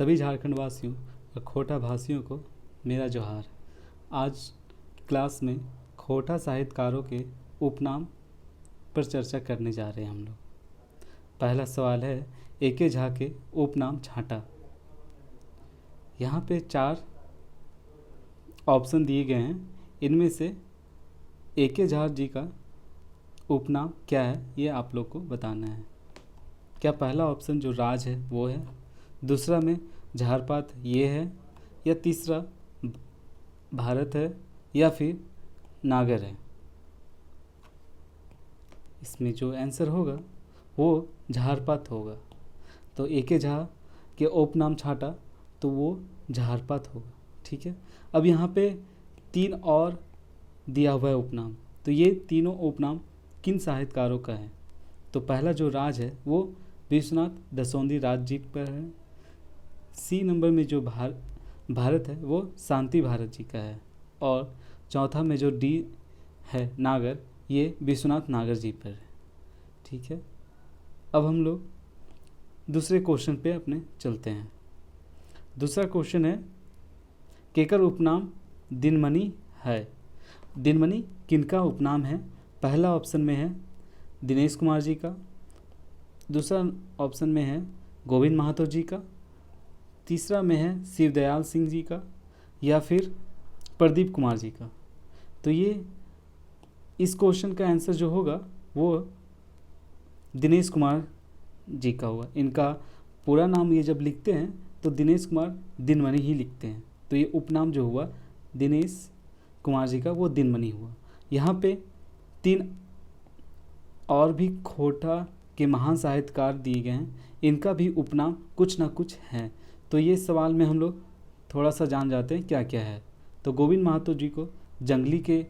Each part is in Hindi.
सभी झारखंड वासियों और खोटा भाषियों को मेरा जोहार। आज क्लास में खोटा साहित्यकारों के उपनाम पर चर्चा करने जा रहे हैं हम लोग। पहला सवाल है, ए.के. झा के उपनाम छाटा। यहाँ पे 4 ऑप्शन दिए गए हैं। इनमें से ए.के. झा जी का उपनाम क्या है ये आप लोग को बताना है। क्या पहला ऑप्शन जो राज है वो है, दूसरा में झारपात ये है, या तीसरा भारत है, या फिर नागर है। इसमें जो आंसर होगा वो झारपात होगा। तो ए.के. झा के उपनाम छाटा तो वो झारपात होगा। ठीक है। अब यहाँ पे 3 और दिया हुआ है उपनाम। तो ये तीनों उपनाम किन साहित्यकारों का है? तो पहला जो राज है वो विश्वनाथ दसौंधी राज जी पर है। सी नंबर में जो भारत है वो शांति भारत जी का है। और चौथा में जो डी है नागर, ये विश्वनाथ नागर जी पर है। ठीक है। अब हम लोग दूसरे क्वेश्चन पे अपने चलते हैं। दूसरा क्वेश्चन है, केकर उपनाम दिनमणि है। दिनमणि किनका उपनाम है? पहला ऑप्शन में है दिनेश कुमार जी का, दूसरा ऑप्शन में है गोविंद महातो जी का, तीसरा में है शिवदयाल सिंह जी का, या फिर प्रदीप कुमार जी का। तो ये इस क्वेश्चन का आंसर जो होगा वो दिनेश कुमार जी का होगा। इनका पूरा नाम ये जब लिखते हैं तो दिनेश कुमार दिनमणि ही लिखते हैं। तो ये उपनाम जो हुआ दिनेश कुमार जी का वो दिनमणि हुआ। यहाँ पे 3 और भी खोटा के महान साहित्यकार दिए गए हैं। इनका भी उपनाम कुछ ना कुछ है। तो ये सवाल में हम लोग थोड़ा सा जान जाते हैं क्या क्या है। तो गोविंद महातो जी को जंगली के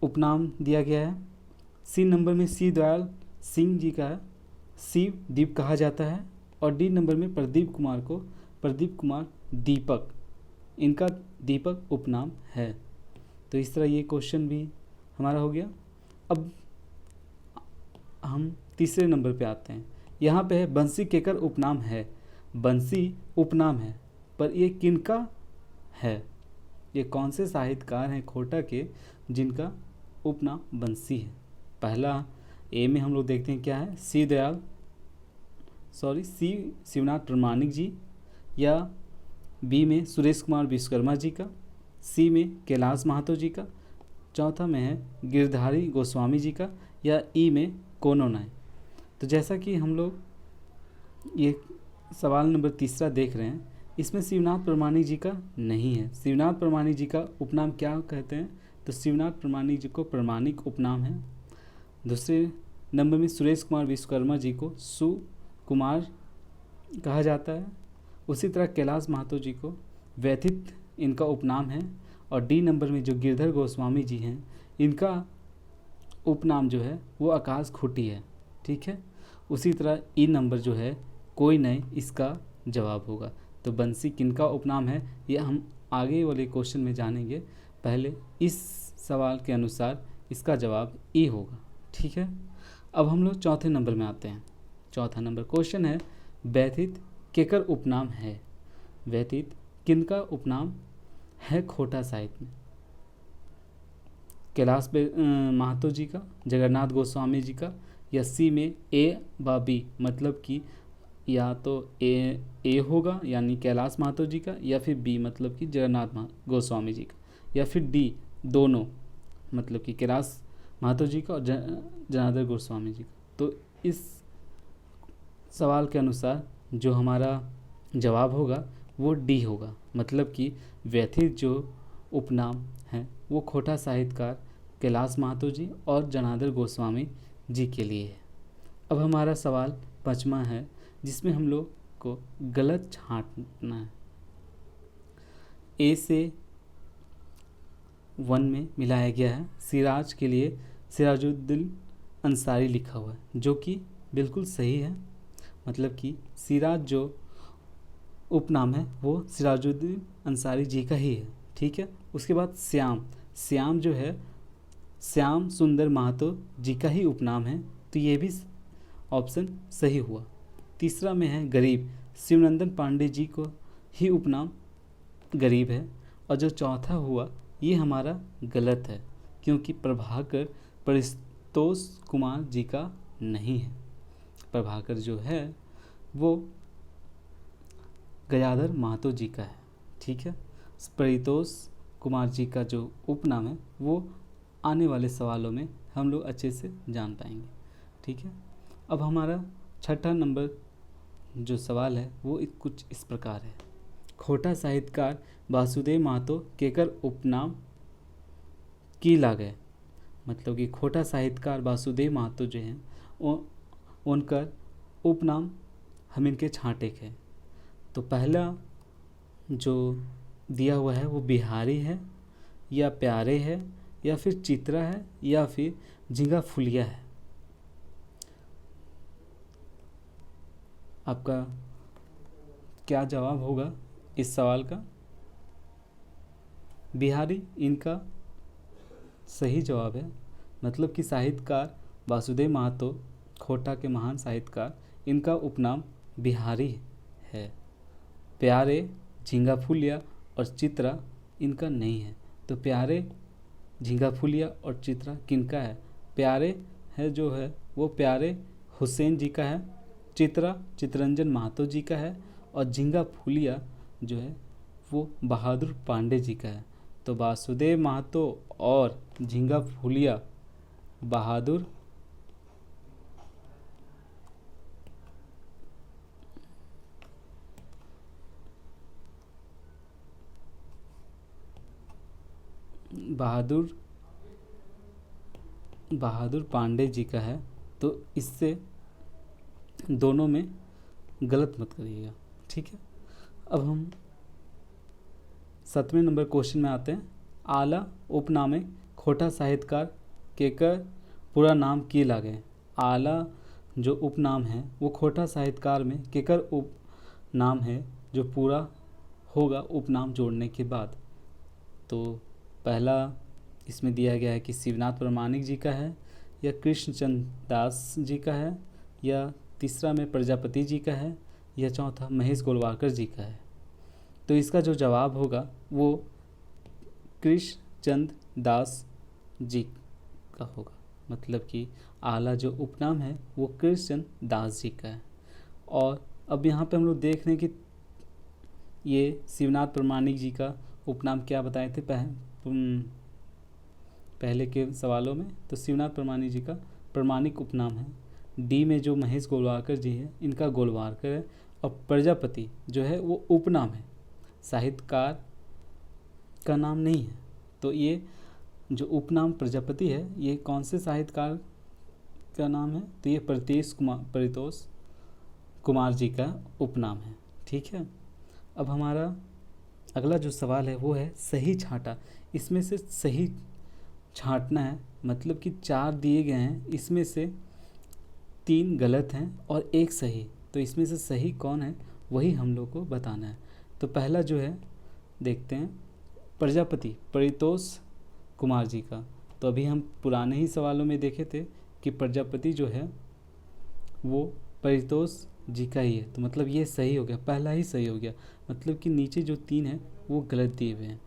उपनाम दिया गया है। सी नंबर में शिवदयाल सिंह जी का शिव दीप कहा जाता है। और डी नंबर में प्रदीप कुमार को प्रदीप कुमार दीपक, इनका दीपक उपनाम है। तो इस तरह ये क्वेश्चन भी हमारा हो गया। अब हम तीसरे नंबर पे आते हैं। यहाँ पे है बंसी केकर उपनाम है। बंसी उपनाम है, पर ये किनका है? ये कौन से साहित्यकार हैं खोटा के जिनका उपनाम बंसी है? पहला ए में हम लोग देखते हैं क्या है, शिवनाथ प्रमाणिक जी, या बी में सुरेश कुमार विश्वकर्मा जी का, सी में कैलाश महातो जी का, चौथा में है गिरधारी गोस्वामी जी का, या ई में कोनो नाय। तो जैसा कि हम लोग ये सवाल नंबर तीसरा देख रहे हैं, इसमें शिवनाथ प्रमाणिक जी का नहीं है। शिवनाथ प्रमाणिक जी का उपनाम क्या कहते हैं? तो शिवनाथ प्रमाणिक जी को प्रमाणिक उपनाम है। दूसरे नंबर में सुरेश कुमार विश्वकर्मा जी को सुकुमार कहा जाता है। उसी तरह कैलाश महातो जी को व्यथित इनका उपनाम है। और डी नंबर में जो गिरधर गोस्वामी जी हैं, इनका उपनाम जो है वो आकाश खूटी है। ठीक है। उसी तरह ई नंबर जो है कोई नहीं, इसका जवाब होगा। तो बंसी किनका उपनाम है ये हम आगे वाले क्वेश्चन में जानेंगे। पहले इस सवाल के अनुसार इसका जवाब ई होगा। ठीक है। अब हम लोग चौथे नंबर में आते हैं। चौथा नंबर क्वेश्चन है, व्यथित केकर उपनाम है। व्यथित किनका उपनाम है खोटा साहित्य में? कैलाश महातो जी का, जगन्नाथ गोस्वामी जी का, या सी में ए व बी, मतलब कि या तो ए होगा यानी कैलाश महातो जी का, या फिर बी मतलब कि जगन्नाथ गोस्वामी जी का, या फिर डी दोनों मतलब कि कैलाश महातो जी का और जनार्दन गोस्वामी जी का। तो इस सवाल के अनुसार जो हमारा जवाब होगा वो डी होगा, मतलब कि व्यथित जो उपनाम है वो खोटा साहित्यकार कैलाश महातो जी और जनार्दन गोस्वामी जी के लिए है। अब हमारा सवाल 5वां है, जिसमें हम लोग को गलत छांटना है। ए से 1 में मिलाया गया है, सिराज के लिए सिराजुद्दीन अंसारी लिखा हुआ है, जो कि बिल्कुल सही है। मतलब कि सिराज जो उपनाम है वो सिराजुद्दीन अंसारी जी का ही है। ठीक है। उसके बाद श्याम जो है श्याम सुंदर महातो जी का ही उपनाम है। तो ये भी ऑप्शन सही हुआ। तीसरा में है गरीब, शिवनंदन पांडे जी को ही उपनाम गरीब है। और जो चौथा हुआ ये हमारा गलत है, क्योंकि प्रभाकर परितोष कुमार जी का नहीं है। प्रभाकर जो है वो गयाधर महतो जी का है। ठीक है, परितोष कुमार जी का जो उपनाम है वो आने वाले सवालों में हम लोग अच्छे से जान पाएंगे। ठीक है, अब हमारा छठा नंबर जो सवाल है वो कुछ इस प्रकार है। खोटा साहित्यकार वासुदेव महतो केकर उपनाम की लागे। मतलब कि खोटा साहित्यकार वासुदेव महतो जो हैं उनका उपनाम हम इनके छांटे हैं। तो पहला जो दिया हुआ है वो बिहारी है या प्यारे है या फिर चित्रा है या फिर झींगा फुलिया है। आपका क्या जवाब होगा इस सवाल का? बिहारी इनका सही जवाब है। मतलब कि साहित्यकार वासुदेव महतो खोटा के महान साहित्यकार, इनका उपनाम बिहारी है। प्यारे, झींगा फुलिया और चित्रा इनका नहीं है। तो प्यारे, झींगा फुलिया और चित्रा किनका है? प्यारे है जो है वो प्यारे हुसैन जी का है, चित्रा चितरंजन महतो जी का है और झींगा फुलिया जो है वो बहादुर पांडे जी का है। तो वासुदेव महतो और झींगा फुलिया बहादुर बहादुर पांडे जी का है। तो इससे दोनों में गलत मत करिएगा। ठीक है, अब हम 7वें नंबर क्वेश्चन में आते हैं। आला उपनामे खोटा साहित्यकार केकर पूरा नाम की लागे। आला जो उपनाम है वो खोटा साहित्यकार में केकर उपनाम है जो पूरा होगा उपनाम जोड़ने के बाद। तो पहला इसमें दिया गया है कि शिवनाथ प्रामाणिक जी का है या कृष्णचंद्र दास जी का है या तीसरा में प्रजापति जी का है या चौथा महेश गोलवाकर जी का है। तो इसका जो जवाब होगा वो कृष्णचंद्र दास जी का होगा। मतलब कि आला जो उपनाम है वो कृष्णचंद्र दास जी का है। और अब यहाँ पे हम लोग देख रहे हैं कि ये शिवनाथ प्रामाणिक जी का उपनाम क्या बताए थे पहले के सवालों में। तो शिवनाथ प्रामाणिक जी का प्रामाणिक उपनाम है। डी में जो महेश गोलवाकर जी है इनका गोलवाकर है। और प्रजापति जो है वो उपनाम है, साहित्यकार का नाम नहीं है। तो ये जो उपनाम प्रजापति है ये कौन से साहित्यकार का नाम है? तो ये परितोष कुमार जी का उपनाम है। ठीक है, अब हमारा अगला जो सवाल है वो है सही छांटा। इसमें से सही छांटना है। मतलब कि 4 दिए गए हैं, इसमें से 3 गलत हैं और 1 सही। तो इसमें से सही कौन है वही हम लोग को बताना है। तो पहला जो है देखते हैं प्रजापति परितोष कुमार जी का। तो अभी हम पुराने ही सवालों में देखे थे कि प्रजापति जो है वो परितोष जी का ही है। तो मतलब ये सही हो गया, पहला ही सही हो गया। मतलब कि नीचे जो 3 हैं वो गलत दिए हुए हैं।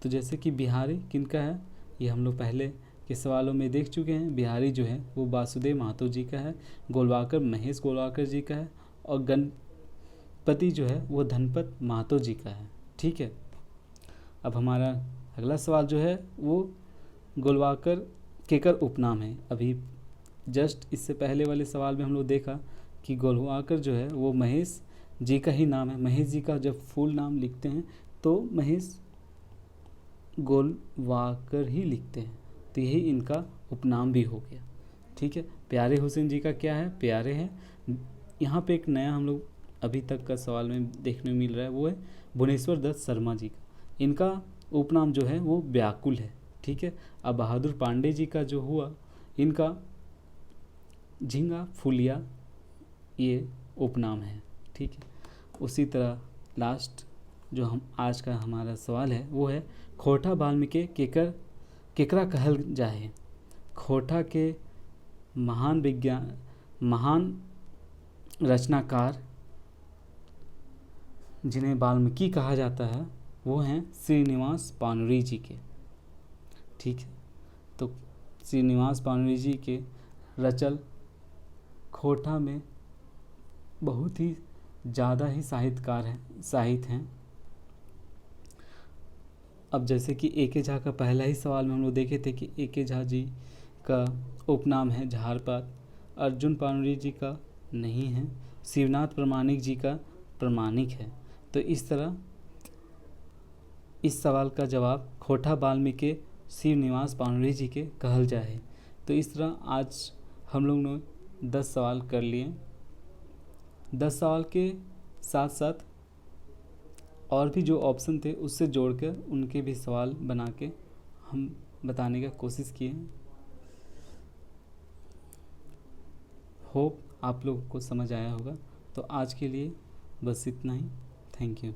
तो जैसे कि बिहारी किनका है, ये हम लोग पहले के सवालों में देख चुके हैं। बिहारी जो है वो वासुदेव महतो जी का है, गोलवाकर महेश गोलवाकर जी का है और गणपति जो है वो धनपत महतो जी का है। ठीक है, अब हमारा अगला सवाल जो है वो गोलवाकर केकर उपनाम है। अभी जस्ट इससे पहले वाले सवाल में हम लोग देखा कि गोलवाकर जो है वो महेश जी का ही नाम है। महेश जी का जब फुल नाम लिखते हैं तो महेश गोलवाकर ही लिखते हैं। तो यही इनका उपनाम भी हो गया। ठीक है, प्यारे हुसैन जी का क्या है? प्यारे है। यहाँ पे एक नया हम लोग अभी तक का सवाल में देखने में मिल रहा है वो है भुवनेश्वर दत्त शर्मा जी का। इनका उपनाम जो है वो व्याकुल है। ठीक है, अब बहादुर पांडे जी का जो हुआ इनका झींगा फुलिया ये उपनाम है। ठीक है, उसी तरह लास्ट जो हम आज का हमारा सवाल है वो है खोटा वाल्मीकि केकरा कहल जाए। खोटा के महान रचनाकार जिन्हें वाल्मीकि कहा जाता है वो हैं श्रीनिवास पाणिनि जी के। ठीक है, तो श्रीनिवास पाणिनि जी के रचल खोटा में बहुत ही ज़्यादा ही साहित्य हैं। अब जैसे कि ए के झा का पहला ही सवाल में हम लोग देखे थे कि ए के झा जी का उपनाम है झारपात, अर्जुन पाणिनि जी का नहीं है, शिवनाथ प्रामाणिक जी का प्रामाणिक है। तो इस तरह इस सवाल का जवाब खोटा वाल्मीकि श्रीनिवास पाणिनि जी के कहल जाए। तो इस तरह आज हम लोग ने 10 सवाल कर लिए। 10 सवाल के साथ साथ और भी जो ऑप्शन थे उससे जोड़कर उनके भी सवाल बना के हम बताने का कोशिश किए। होप आप लोगों को समझ आया होगा। तो आज के लिए बस इतना ही। Thank you.